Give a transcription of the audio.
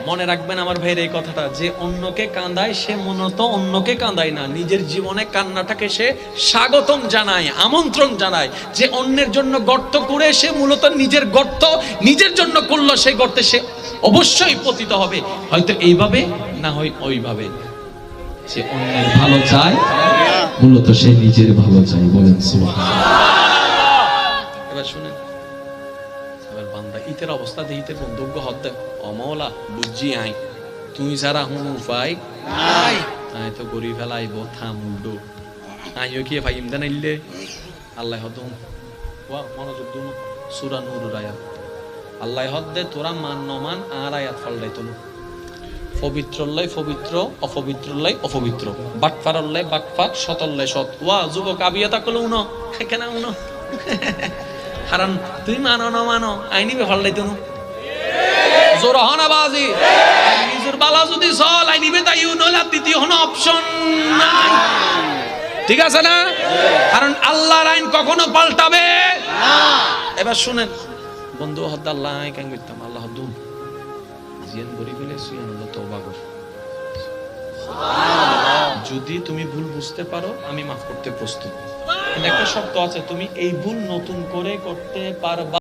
মনে রাখবেন আমার ভাইয়ের এই কথাটা, যে অন্যকে কাঁদায় সে মূলত অন্যকে কাঁদায় না, নিজের জীবনে কান্নাটাকে সে স্বাগতম জানায়, আমন্ত্রণ জানায়। যে অন্যের জন্য গর্ত করে সে মূলত নিজের গর্ত নিজের জন্য করলো, সেই গর্তে সে অবশ্যই পতিত হবে, হয়তো এইভাবে না হয় ওইভাবে। সে অন্যের ভালো চায়, মূলত সে নিজের ভালো চায়। বলেন সুবহানাল্লাহ। এবার শুনেন, এবার বান্দা ইতের অবস্থা দিয়ে ইতের বন্ধুজ্ঞ হতে অমলা বুঝছি আই, তুই যারা হুন উপায় নাই, আই তো গরি ফেলাইব থামুডো আইও কি ভাই ইমদান আইলে আল্লাহ হদম ওয়া মনোযোগ দুন সূরা নূর আয়াত আল্লাহ হদ্দে তোরা মান নমান আর আয়াত ফলদাই তুলু, পবিত্রল্লাই পবিত্র, অপবিত্রল্লাই অপবিত্র, বাটফারল্লাই বাটফার, সতল্লাই সৎ। ওয়া যুবক আবিয়া তাকলো উনো কেন উনো কারণ তুই মানো না মানো আইনিবে ফলদাই তুনু জোর হনা বাজি নিজের বালা যদি চল আইনিবে তাই নইলা দ্বিতীয় হন অপশন নাই। ঠিক আছে না? কারণ আল্লাহর আইন কখনো পাল্টাবে না। এবার শুনেন বন্ধু হদ্দ আল্লাহ আই কেন করতাম আল্লাহ দুন জিয়ান গরি ফেলে সুয়ান তওবা কর। যদি তুমি ভুল বুঝতে পারো আমি মাফ করতে প্রস্তুত, কিন্তু একটা শর্ত আছে, তুমি এই ভুল নতুন করে করতে পারবা।